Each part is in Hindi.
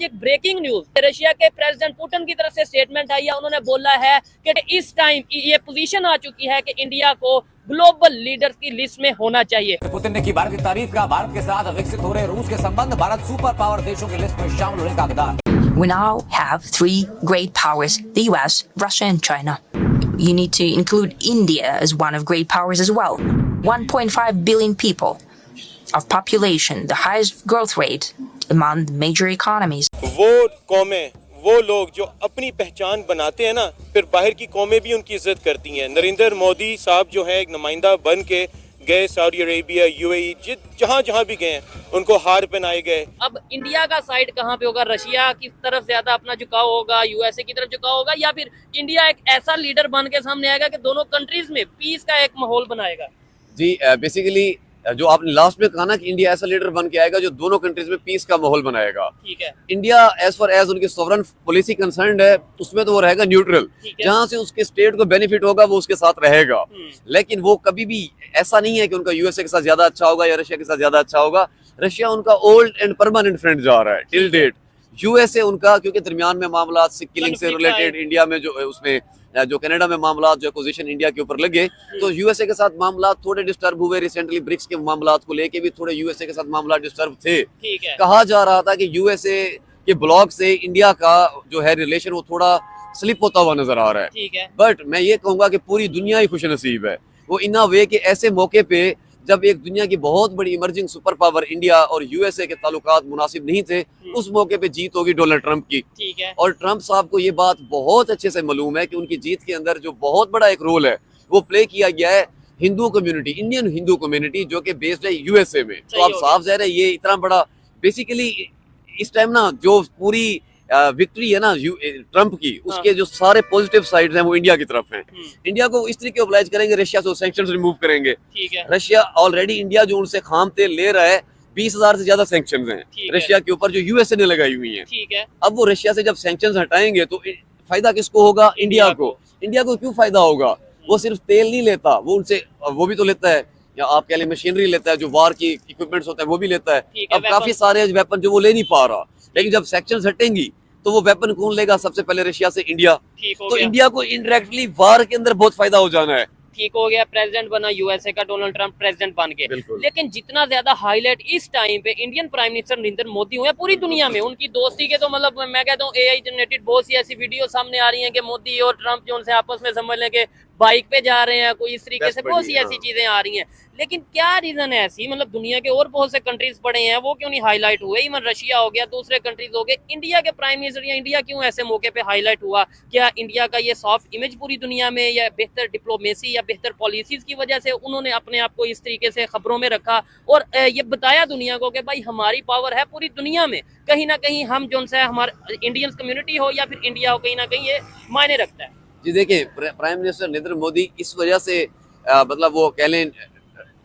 एक ब्रेकिंग न्यूज रशिया के प्रेसिडेंट पुतिन की तरफ से स्टेटमेंट आई है। उन्होंने बोला है कि इस टाइम ये पोजीशन आ चुकी है कि इंडिया को ग्लोबल लीडर्स की लिस्ट में होना चाहिए। पुतिन ने की भारत की तारीफ का। भारत के साथ विकसित हो रहे रूस के संबंध, भारत सुपर पावर देशों की लिस्ट में शामिल होने का हकदार। We now have three great powers, the US, Russia and China. You need to include India as one of great powers as well. 1.5 billion people of population, the highest growth rate among the major economies. वो कौमें, वो लोग जो अपनी पहचान बनाते हैं ना, फिर बाहर की कौमें भी उनकी इज्जत करती हैं। नरेंद्र मोदी साहब जो है एक नुमाइंदा बन के गए सऊदी अरेबिया, यूएई, जहाँ जहाँ भी गए उनको हार पहनाए गए। अब इंडिया का साइड कहाँ पे होगा? रशिया की तरफ ज्यादा अपना झुकाव होगा, यूएसए की तरफ झुकाव होगा, या फिर इंडिया एक ऐसा लीडर बन के सामने आएगा कि दोनों कंट्रीज में पीस का एक माहौल बनाएगा? जी, बेसिकली जो आपने लास्ट में कहा ना कि इंडिया ऐसा लीडर बन के आएगा जो दोनों कंट्रीज में पीस का माहौल बनाएगा। ठीक है। इंडिया एज फार एज उनकी सॉवरन पॉलिसी कंसर्न्ड है, उसमें तो वो रहेगा न्यूट्रल। जहां से उसके स्टेट को बेनिफिट होगा वो उसके साथ रहेगा। लेकिन वो कभी भी ऐसा नहीं है कि उनका यूएसए के साथ ज्यादा अच्छा होगा या रशिया के साथ ज्यादा अच्छा होगा। रशिया उनका ओल्ड एंड परमानेंट फ्रेंड जा रहा है टिल डेट। यूएसए उनका, क्योंकि दरमियान में मामला सिख किलिंग से रिलेटेड, इंडिया में जो उसमें जो कनाडा में मामला जो एक्विजिशन इंडिया के ऊपर लगे, तो यूएसए के साथ मामला थोड़े डिस्टर्ब हुए। रिसेंटली ब्रिक्स के मामला को लेके भी थोड़े यूएसए के साथ मामला डिस्टर्ब थे। कहा जा रहा था कि यूएसए के ब्लॉक से इंडिया का जो है रिलेशन वो थोड़ा स्लिप होता हुआ नजर आ रहा है। बट मैं ये कहूंगा कि पूरी दुनिया ही खुश नसीब है वो इन अ वे कि ऐसे मौके पे जब एक दुनिया की बहुत बड़ी इमर्जिंग सुपर पावर इंडिया और यूएसए के ताल्लुकात मुनासिब नहीं थे, उस मौके पे जीत होगी डोनाल्ड ट्रंप की। ठीक है। और ट्रंप साहब को ये बात बहुत अच्छे से मालूम है कि उनकी जीत के अंदर जो बहुत बड़ा एक रोल है वो प्ले किया गया है Hindu community, Indian Hindu community जो कि बेस्ड है यूएसए में। तो अब साफ ज़ाहिर है ये इतना बड़ा बेसिकली इस टाइम ना जो पूरी विक्ट्री है ना ट्रंप की, उसके जो सारे पॉजिटिव साइड्स हैं वो इंडिया की तरफ हैं। इंडिया को इस तरीके ऑब्लाइज करेंगे, रशिया से सैंक्शंस रिमूव करेंगे। रशिया ऑलरेडी इंडिया जो उनसे खाम तेल ले रहा है, 20,000 से ज्यादा सैंक्शंस हैं रशिया के ऊपर जो यूएसए ने लगाई हुई हैं। अब वो रशिया से जब सैंक्शंस हटाएंगे तो फायदा किसको होगा? इंडिया को। इंडिया को क्यों फायदा होगा? वो सिर्फ तेल नहीं लेता, वो उनसे वो भी तो लेता है, या आप कह लें मशीनरी लेता है, जो वार की इक्विपमेंट्स होता है वो भी लेता है। अब काफी सारे वेपन जो वो ले नहीं पा रहा, लेकिन जब सैंक्शंस हटेंगी तो वो वेपन कौन लेगा? सबसे पहले रशिया से इंडिया। तो इंडिया को इनडायरेक्टली वार के अंदर बहुत फायदा हो जाना है। ठीक हो गया, प्रेसिडेंट बना यूएसए का डोनाल्ड ट्रंप प्रेसिडेंट बन के। लेकिन जितना ज्यादा हाईलाइट इस टाइम पे Indian prime minister Narendra Modi हुए पूरी दुनिया में, उनकी दोस्ती के तो मतलब मैं कहता हूँ एआई जनरेटेड बहुत सी ऐसी वीडियो सामने आ रही हैं कि मोदी और ट्रंप जो उनसे आपस में समझ लें कि बाइक पे जा रहे हैं, कोई इस तरीके से बहुत सी ऐसी चीजें आ रही हैं। लेकिन क्या रीजन है ऐसी? मतलब दुनिया के और बहुत से कंट्रीज पड़े हैं, वो क्यों नहीं हाईलाइट हुए? इवन रशिया हो गया, दूसरे कंट्रीज हो गए, इंडिया के प्राइम मिनिस्टर या इंडिया क्यों ऐसे मौके पे हाईलाइट हुआ? क्या इंडिया का ये सॉफ्ट इमेज पूरी दुनिया में, या बेहतर डिप्लोमेसी या बेहतर पॉलिसीज की वजह से उन्होंने अपने आप को इस तरीके से खबरों में रखा और ये बताया दुनिया को कि भाई हमारी पावर है पूरी दुनिया में, कहीं ना कहीं हम जो है हमारे इंडियन कम्युनिटी हो या फिर इंडिया हो, कहीं ना कहीं ये मायने रखता है। जी देखिए, प्राइम मिनिस्टर नरेंद्र मोदी इस वजह से मतलब वो कह लें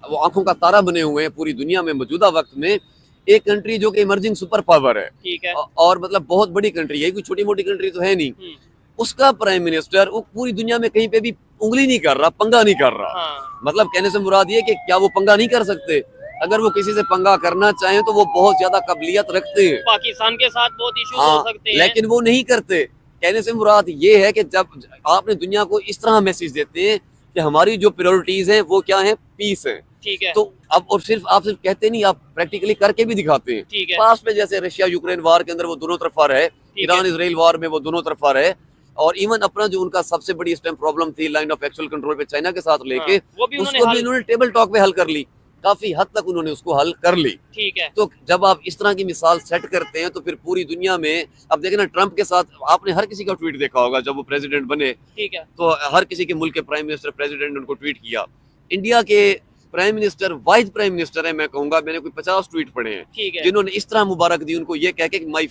वो आंखों का तारा बने हुए हैं पूरी दुनिया में मौजूदा वक्त में। एक कंट्री जो कि इमर्जिंग सुपर पावर है, ठीक है, और मतलब बहुत बड़ी कंट्री है, कोई छोटी मोटी कंट्री तो है नहीं। उसका प्राइम मिनिस्टर वो पूरी दुनिया में कहीं पे भी उंगली नहीं कर रहा, पंगा नहीं कर रहा। मतलब कहने से मुराद ये कि क्या वो पंगा नहीं कर सकते? अगर वो किसी से पंगा करना चाहें तो वो बहुत ज्यादा काबिलियत रखते हैं, पाकिस्तान के साथ बहुत इश्यूज हो सकते हैं, लेकिन वो नहीं करते। कहने से मुराद ये है कि जब आपने दुनिया को इस तरह मैसेज देते हैं कि हमारी जो प्रायोरिटीज हैं वो क्या है? पीस है। ठीक है। तो अब और आप सिर्फ कहते नहीं, आप प्रैक्टिकली करके भी दिखाते हैं। ठीक है। पास में जैसे रशिया यूक्रेन वार के अंदर वो दोनों तरफा रहे, ईरान इसराइल वार में वो दोनों तरफा रहे, और इवन अपना जो उनका सबसे बड़ी इस टाइम प्रॉब्लम थी लाइन ऑफ एक्चुअल कंट्रोल पे चाइना के साथ लेके, वो भी उसको भी इन्होंने टेबल टॉक पे हल कर ली। काफी हद तक उन्होंने उसको हल कर ली। ठीक है। तो जब आप इस तरह की मिसाल सेट करते हैं तो फिर पूरी दुनिया में, अब देखें ना ट्रंप के साथ आपने हर किसी का ट्वीट देखा होगा जब वो प्रेसिडेंट बने। ठीक है। तो हर किसी के मुल्क के प्राइम मिनिस्टर प्रेसिडेंट ने उनको ट्वीट किया। इंडिया के prime minister vice prime minister है, मैं कहूंगा मैंने कोई 50 ट्वीट पढ़े हैं जिन्होंने इस तरह मुबारक दी उनको, ये कह के my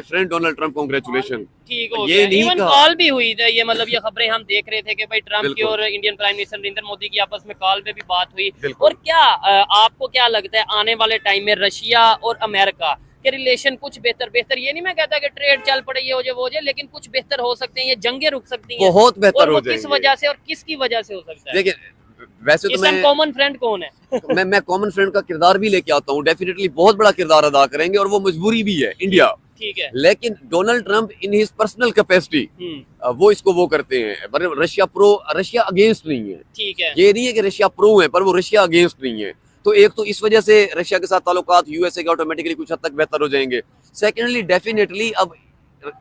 friend Donald Trump congratulation. ठीक हो गया। इवन कॉल भी हुई थी, ये मतलब ये खबरें हम देख रहे थे कि भाई ट्रंप की और Indian prime minister Narendra Modi की आपस में कॉल पे भी बात हुई। और क्या आपको क्या लगता है आने वाले टाइम में रशिया और अमेरिका के रिलेशन कुछ बेहतर, ये नहीं मैं कहता कि ट्रेड चल पड़े ये हो जाए वो हो जाए, लेकिन कुछ बेहतर हो सकते हैं, ये जंगें रुक सकती हैं, बहुत बेहतर हो जाएंगे। किस वजह से और किसकी वजह से हो सकता है? देखिए वैसे तो इसका मैं कॉमन फ्रेंड कौन है? मैं कॉमन फ्रेंड का किरदार भी लेके आता हूँ, डेफिनेटली बहुत बड़ा किरदार अदा करेंगे और वो मजबूरी भी है इंडिया। ठीक है। लेकिन Donald Trump in his personal capacity वो इसको वो करते हैं, पर रशिया अगेंस्ट नहीं है। ठीक है। ये नहीं है कि रशिया प्रो है, पर वो रशिया अगेंस्ट नहीं है। तो एक तो इस वजह से रशिया के साथ ताल्लुकात यूएसए के ऑटोमेटिकली कुछ हद तक बेहतर हो जाएंगे। सेकेंडली डेफिनेटली अब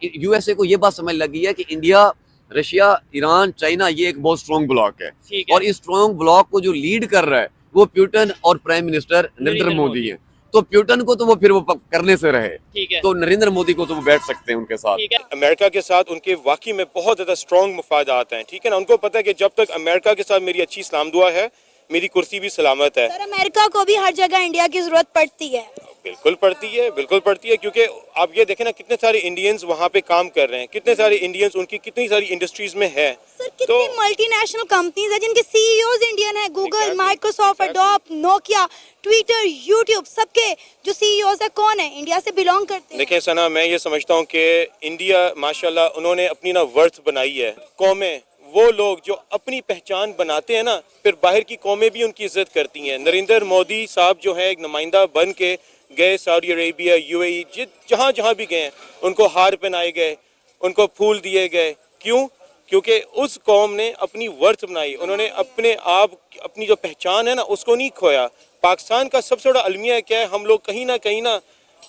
यूएसए को ये बात समझ लगी है कि इंडिया, रशिया, ईरान, चाइना ये एक बहुत स्ट्रॉन्ग ब्लॉक है, ठीक है। और इस स्ट्रॉन्ग ब्लॉक को जो लीड कर रहा है वो प्यूटन और प्राइम मिनिस्टर नरेंद्र मोदी है। तो प्यूटन को तो वो फिर वो करने से रहे, ठीक है। तो नरेंद्र मोदी को तो वो बैठ सकते हैं उनके साथ। ठीक है। अमेरिका के साथ उनके वाकई में बहुत ज़्यादा स्ट्रॉन्ग मफादात हैं, ठीक है ना। उनको पता है कि जब तक अमेरिका के साथ मेरी अच्छी सलाम दुआ है, मेरी कुर्सी भी सलामत है। सर, अमेरिका को भी हर जगह इंडिया की जरूरत पड़ती है। बिल्कुल पड़ती है, बिल्कुल पड़ती है, क्योंकि आप ये देखें ना कितने सारे इंडियंस वहाँ पे काम कर रहे हैं, कितने सारे इंडियंस उनकी कितनी सारी इंडस्ट्रीज में है। सर, कितनी मल्टीनेशनल कंपनीज है जिनके सीईओज इंडियन है, Google, Microsoft, adobe, Nokia, Twitter, YouTube, सबके जो सीईओज है कौन है? इंडिया से बिलोंग करते हैं। देखें सना, मैं ये समझता हूँ कि इंडिया माशाल्लाह उन्होंने अपनी ना वर्थ बनाई है। कौमें, वो लोग जो अपनी पहचान बनाते हैं ना, फिर बाहर की कौमें भी उनकी इज्जत करती हैं। नरेंद्र मोदी साहब जो है एक नुमाइंदा बन के गए सऊदी अरेबिया, यूएई, जहाँ जहाँ भी गए उनको हार पहनाए गए, उनको फूल दिए गए। क्यों? क्योंकि उस कौम ने अपनी वर्थ बनाई, उन्होंने अपने आप, अपनी जो पहचान है ना उसको नहीं खोया। पाकिस्तान का सबसे बड़ा अलमिया क्या है? हम लोग कहीं ना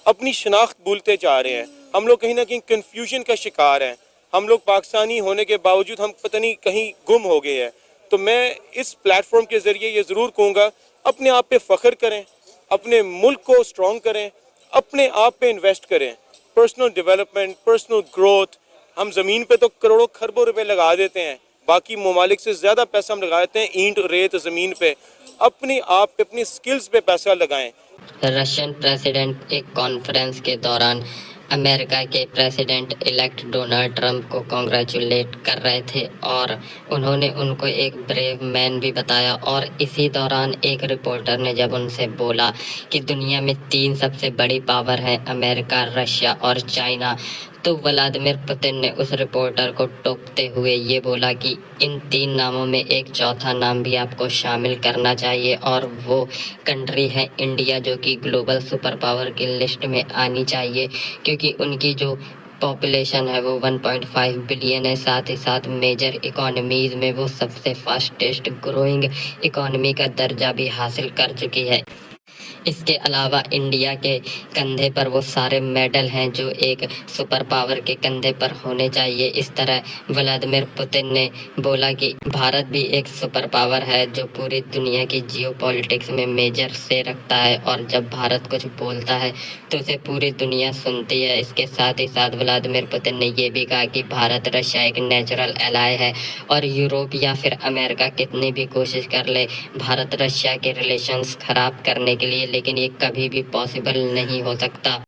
अपनी शनाख्त भूलते जा रहे हैं, हम लोग कहीं ना कहीं कन्फ्यूजन का शिकार हैं। हम लोग पाकिस्तानी होने के बावजूद हम पता नहीं कहीं गुम हो गए हैं। तो मैं इस प्लेटफॉर्म के ज़रिए ये ज़रूर कहूँगा, अपने आप पे फ़ख्र करें, अपने मुल्क को स्ट्रॉन्ग करें, अपने आप पे इन्वेस्ट करें, पर्सनल डेवलपमेंट, पर्सनल ग्रोथ। हम ज़मीन पे तो करोड़ों खरबों रुपए लगा देते हैं, बाकी ममालिक से ज़्यादा पैसा हम लगा देते हैं ईंट रेत ज़मीन पे। अपने आप पे, अपनी स्किल्स पे पैसा लगाएं। रशियन प्रेसिडेंट एक कॉन्फ्रेंस के दौरान अमेरिका के प्रेसिडेंट इलेक्ट डोनाल्ड ट्रंप को कॉन्ग्रेचुलेट कर रहे थे और उन्होंने उनको एक ब्रेव मैन भी बताया। और इसी दौरान एक रिपोर्टर ने जब उनसे बोला कि दुनिया में 3 सबसे बड़ी पावर हैं, अमेरिका, रशिया और चाइना, तो व्लादिमीर पुतिन ने उस रिपोर्टर को टोकते हुए ये बोला कि इन 3 नामों में एक चौथा नाम भी आपको शामिल करना चाहिए, और वो कंट्री है इंडिया, जो कि ग्लोबल सुपर पावर की लिस्ट में आनी चाहिए, क्योंकि उनकी जो पॉपुलेशन है वो 1.5 बिलियन है। साथ ही साथ मेजर इकोनॉमीज़ में वो सबसे फास्टेस्ट ग्रोइंग इकोनॉमी का दर्जा भी हासिल कर चुकी है। इसके अलावा इंडिया के कंधे पर वो सारे मेडल हैं जो एक सुपर पावर के कंधे पर होने चाहिए। इस तरह व्लादिमीर पुतिन ने बोला कि भारत भी एक सुपर पावर है जो पूरी दुनिया की जियोपॉलिटिक्स में मेजर से रखता है, और जब भारत कुछ बोलता है तो उसे पूरी दुनिया सुनती है। इसके साथ ही साथ व्लादिमीर पुतिन ने ये भी कहा कि भारत रशिया एक नेचुरल एलाय है, और यूरोप या फिर अमेरिका कितनी भी कोशिश कर ले भारत रशिया के रिलेशंस ख़राब करने के लिए, लेकिन ये कभी भी पॉसिबल नहीं हो सकता।